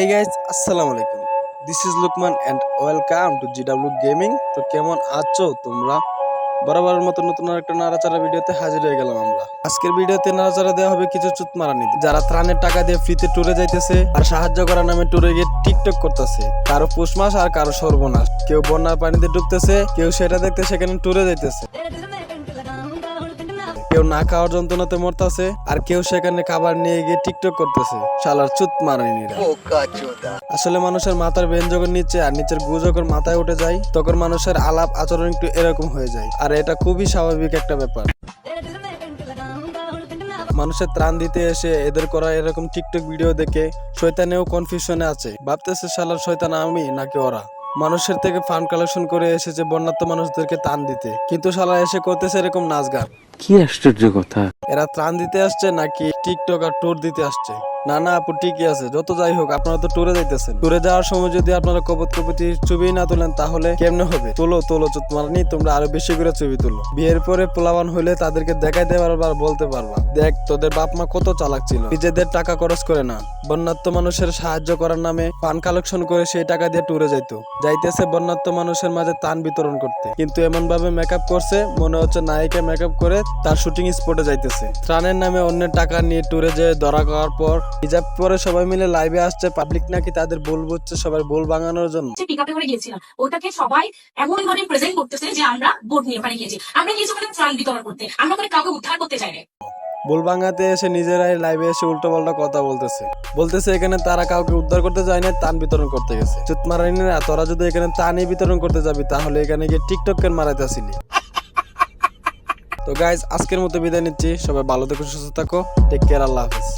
Hey guys, আসসালামু আলাইকুম। This is Lukman and welcome to GW Gaming। তো কেমন আছো তোমরা? বরাবরের মতো নতুন একটা নাড়াচাড়া ভিডিওতে হাজির হয়ে গেলাম আমরা। আজকের ভিডিওতে নাড়াচাড়া দেওয়া হবে কিছু চুতমারানি যারা ত্রাণের টাকা দিয়ে ফ্রিতে ট্যুরে যাইতেছে আর সাহায্য করার নামে ট্যুরে গিয়ে টিকটক করতেছে। কারো পুষমাস আর কারো সর্বনাশ। কেউ বন্যার পানিতে ডুবতেছে, কেউ সেটা দেখতে সেখানে ট্যুরে যাইতেছে। কেউ না খাওয়ার যন্ত্রণাতে মরতেছে আর কেউ সেখানে খাবার নিয়ে গিয়ে টিকটক করতেছে। শালার চুত মারানিরা। আসলে মানুষের মাথার বেন যখন নিচে আর নিচের গু যখন মাথায় উঠে যায় তখন মানুষের আলাপ আচরণ একটু এরকম হয়ে যায়, আর এটা খুবই স্বাভাবিক একটা ব্যাপার। মানুষের ত্রাণ দিতে এসে এদের করা এরকম টিকটক ভিডিও দেখে শয়তানেও কনফিউশনে আছে, ভাবতেছে শালার শয়তান আমি নাকি ওরা। মানুষের থেকে ফান্ড কালেকশন করে এসেছে বন্যার্ত মানুষদেরকে ত্রাণ দিতে, কিন্তু শালা এসে করতেছে এরকম নাচ গান। কি আশ্চর্য কথা! এরা ত্রাণ দিতে আসছে নাকি টিকটক আর ট্যুর দিতে আসছে? না না আপু, ঠিকই আছে, যত যাই হোক আপনারা তো ট্যুরে যাইতেছেন। ট্যুরে যাওয়ার সময় যদি আপনারা কপতি ছবি না তোলেন তাহলে কেমনে হবে? তোলো চুতমারানি, তোমরা আরো বেশি করে ছবি তোলো। বিয়ের পরে পোলাবান হইলে তাদেরকে দেখাইতে পারবা আর বলতে পারবা, দেখ তোদের বাপ মা কত চালাক ছিল, নিজেদের টাকা খরচ করে না বন্যার্ত মানুষের সাহায্য করার নামে ফান্ড কালেকশন করে সেই টাকা দিয়ে ট্যুরে যাইতেছে বন্যার্ত মানুষের মাঝে ত্রাণ বিতরণ করতে, কিন্তু এমন ভাবে মেকআপ করছে মনে হচ্ছে নায়িকা মেকআপ করে তার শুটিং স্পটে যাইতেছে। ত্রাণের নামে অন্যের টাকা নিয়ে ট্যুরে যেয়ে ধরা খাওয়ার পর হিজাব পরে সবাই মিলে লাইভে আসছে, পাবলিক নাকি তাদের ভুল বুঝছে সবার ভুল ভাঙানোর জন্য। পিকআপে করে গিয়েছিলাম, ওটাকে সবাই এমন ভাবে প্রেজেন্ট করতেছে যে আমরা বোট নিয়ে ওখানে গিয়েছি, আমরা গিয়েছি ওখানে ত্রাণ বিতরণ করতে, আমরা ওখানে কাউকে উদ্ধার করতে চাই না। ভুল ভাঙাতে এসে নিজেরাই লাইভে এসে উল্টো পাল্টা কথা বলতেছে এখানে তারা কাউকে উদ্ধার করতে যায় না, ত্রাণ বিতরণ করতে গেছে। চুতমারানিরা তোরা যদি এখানে ত্রাণই বিতরণ করতে যাবি তাহলে এখানে গিয়ে টিকটক কেন মারাইতে আসিলি? তো গাইজ আজকের মতো বিদায় নিচ্ছি, সবাই ভালো থেকো, সুস্থ থাকো, টেক কেয়ার, আল্লাহ হাফেজ।